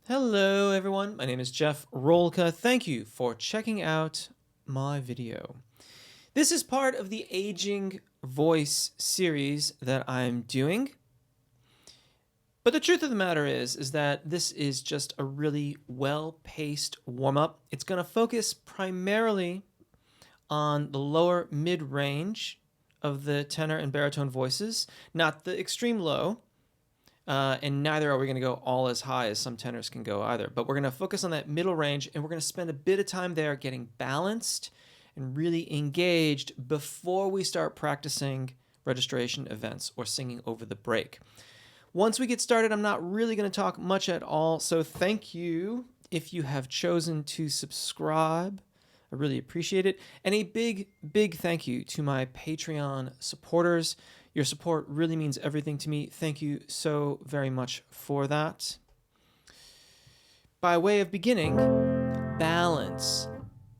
Hello everyone, my name is Jeff Rolka. Thank you for checking out my video. This is part of the Aging Voice series that I'm doing. But the truth of the matter is that this is just a really well-paced warm-up. It's going to focus primarily on the lower mid-range of the tenor and baritone voices, not the extreme low. And neither are we going to go all as high as some tenors can go either. But we're going to focus on that middle range, and we're going to spend a bit of time there getting balanced and really engaged before we start practicing registration events or singing over the break. Once we get started, I'm not really going to talk much at all, so thank you if you have chosen to subscribe. I really appreciate it. And a big, big thank you to my Patreon supporters. Your support really means everything to me. Thank you so very much for that. By way of beginning, balance.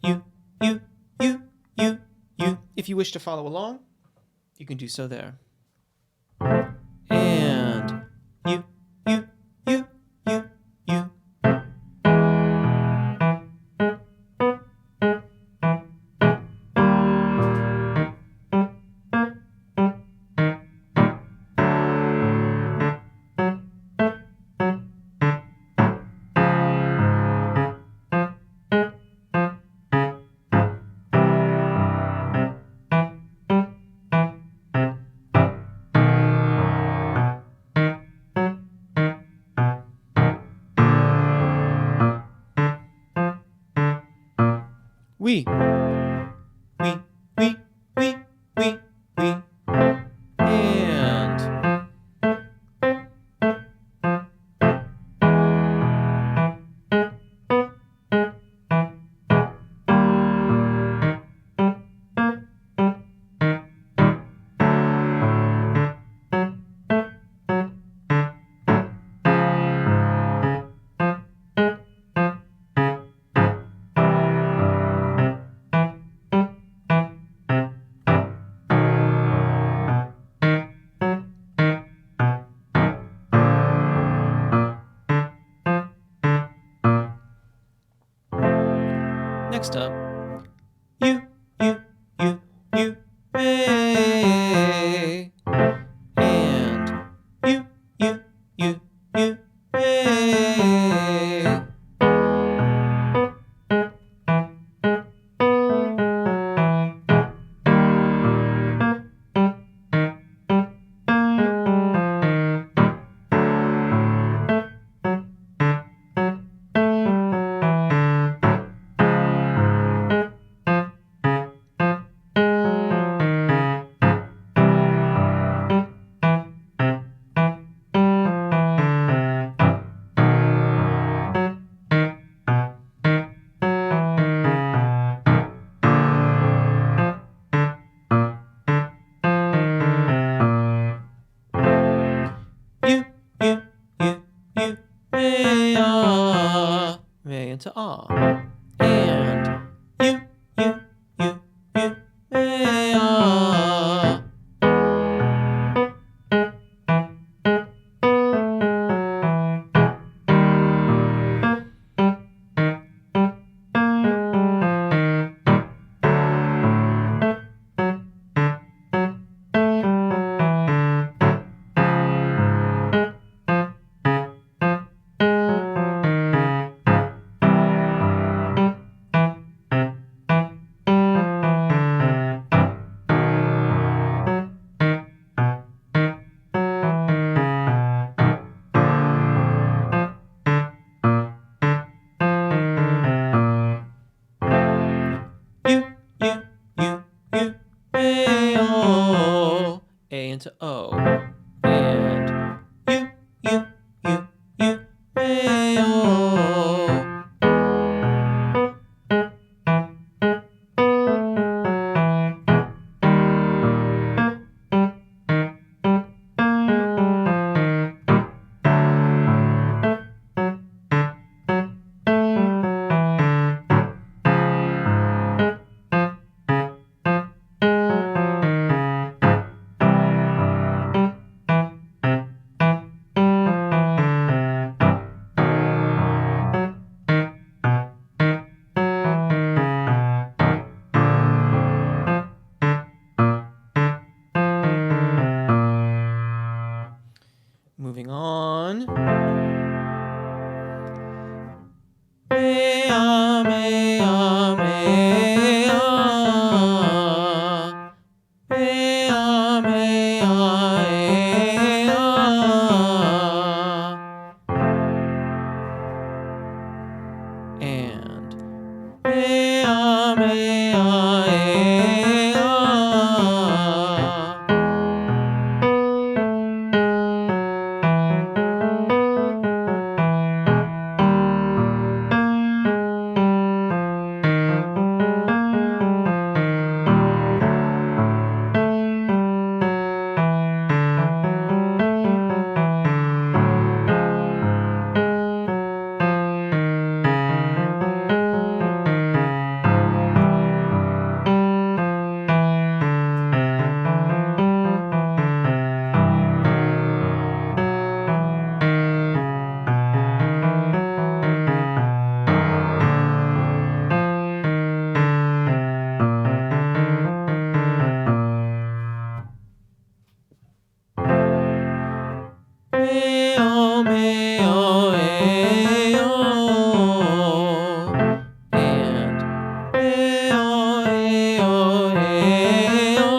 You. If you wish to follow along, you can do so there. And you. We. And next up, you, A. And you, A. A into ah. And you, A, ah. Mea, mea, mea. Mea, mea, ea. And mea, mea, ea. Meo, meo, eo. And meo, eo, eo.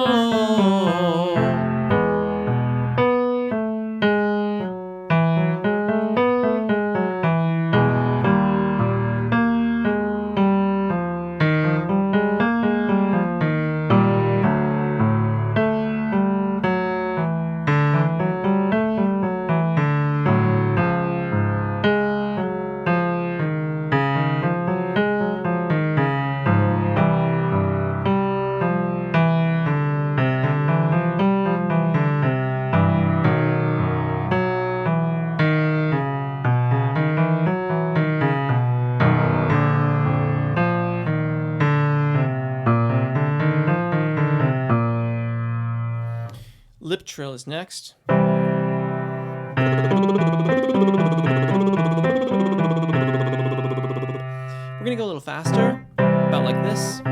'Lip trill' is next. We're gonna go a little faster, about like this.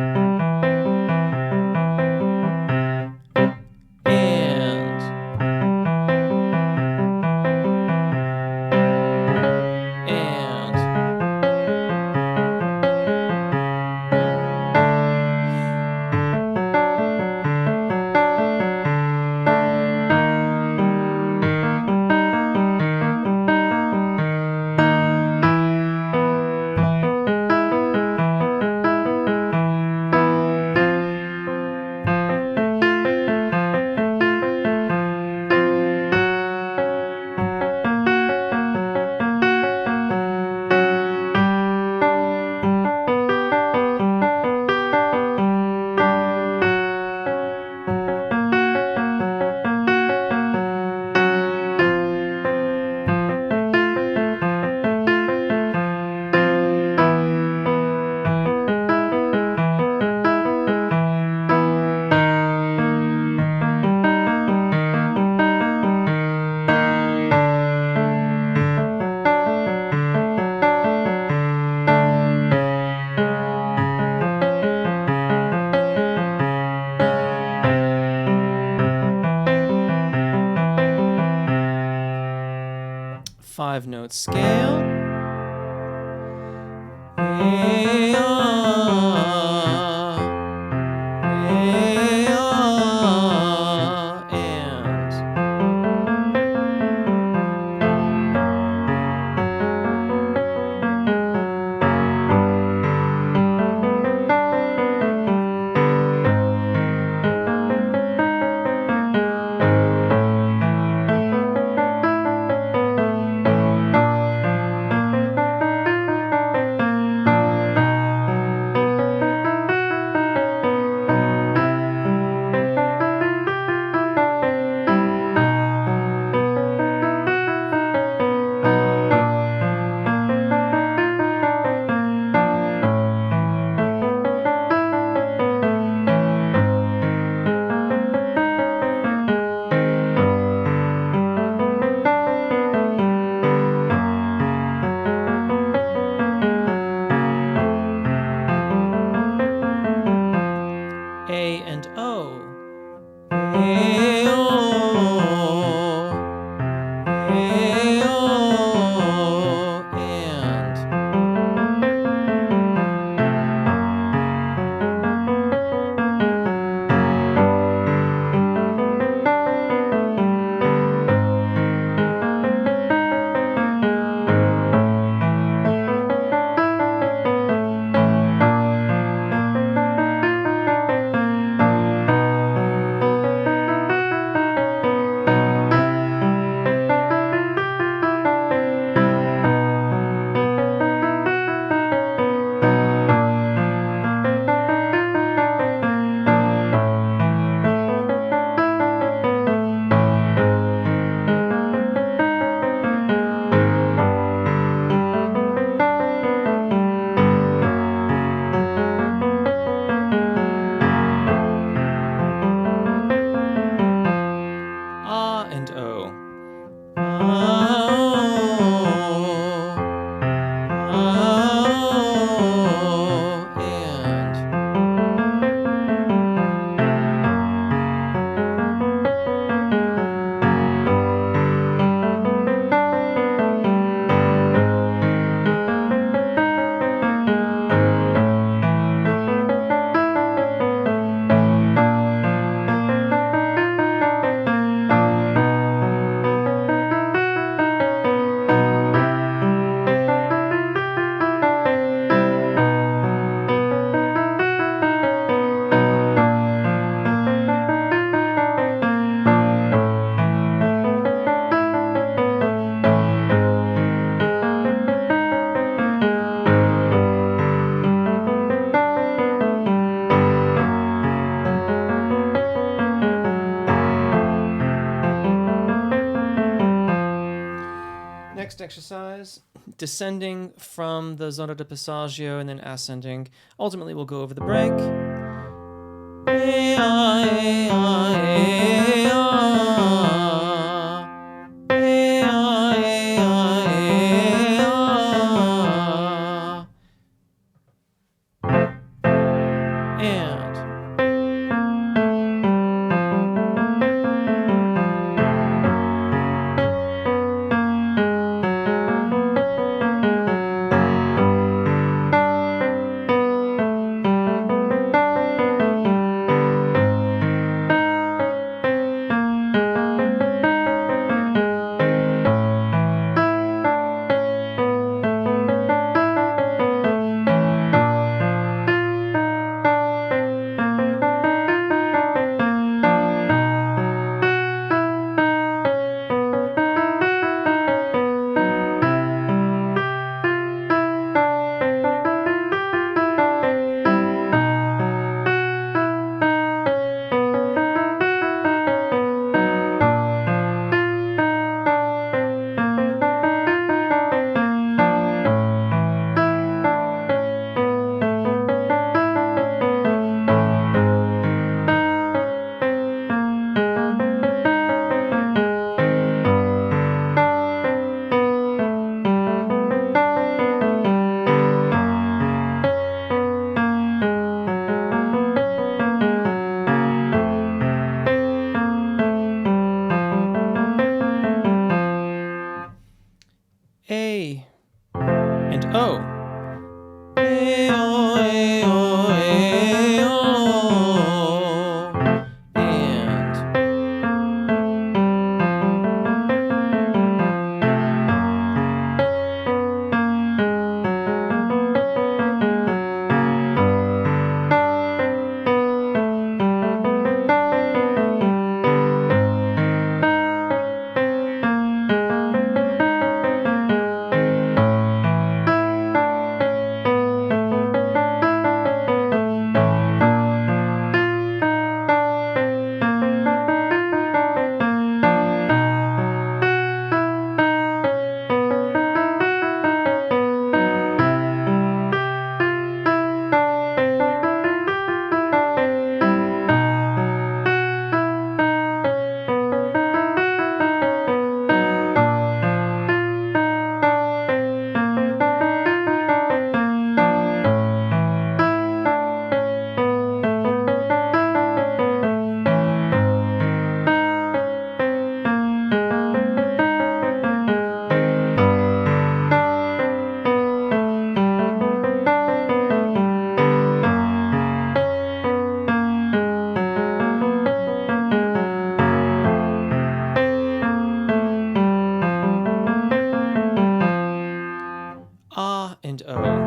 Five-note scale. exercise, descending from the zona de passaggio and then ascending. Ultimately, we'll go over the break. A and O. A, O, A, O, A, O. And Ah and O.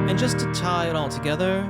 And just to tie it all together,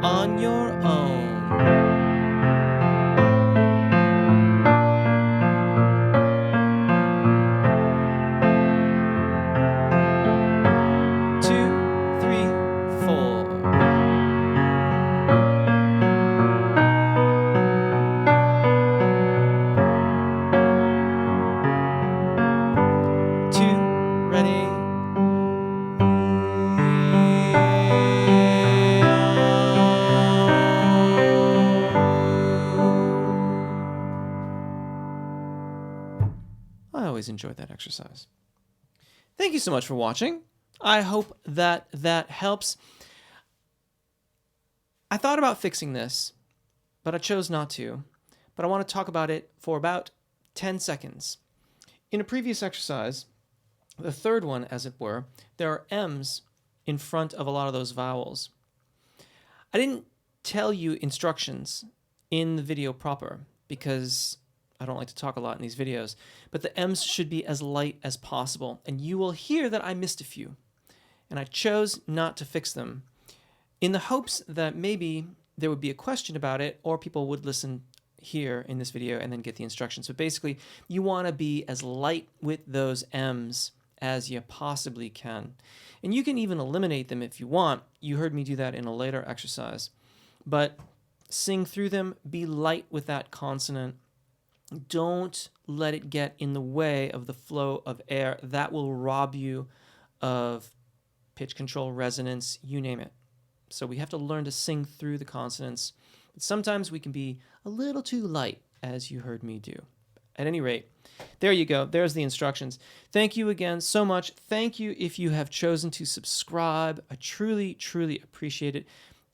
on your own. I always enjoyed that exercise. Thank you so much for watching. I hope that helps. I thought about fixing this, but I chose not to. But I want to talk about it for about 10 seconds. In a previous exercise, the third one, as it were, there are M's in front of a lot of those vowels. I didn't tell you instructions in the video proper because I don't like to talk a lot in these videos, but the M's should be as light as possible. And you will hear that I missed a few, and I chose not to fix them in the hopes that maybe there would be a question about it or people would listen here in this video and then get the instructions. But basically, you want to be as light with those M's as you possibly can. And you can even eliminate them if you want. You heard me do that in a later exercise. But sing through them, be light with that consonant. Don't let it get in the way of the flow of air. That will rob you of pitch control, resonance, you name it. So we have to learn to sing through the consonants. But sometimes we can be a little too light, as you heard me do. At any rate, there you go. There's the instructions. Thank you again so much. Thank you if you have chosen to subscribe. I truly, truly appreciate it.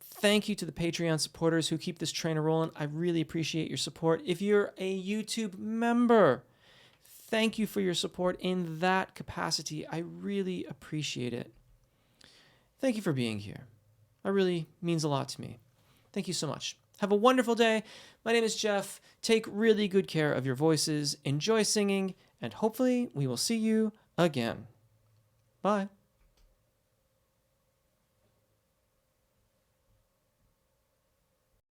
Thank you to the Patreon supporters who keep this train rolling. I really appreciate your support. If you're a YouTube member, thank you for your support in that capacity. I really appreciate it. Thank you for being here. That really means a lot to me. Thank you so much. Have a wonderful day. My name is Jeff. Take really good care of your voices. Enjoy singing, and hopefully we will see you again. Bye.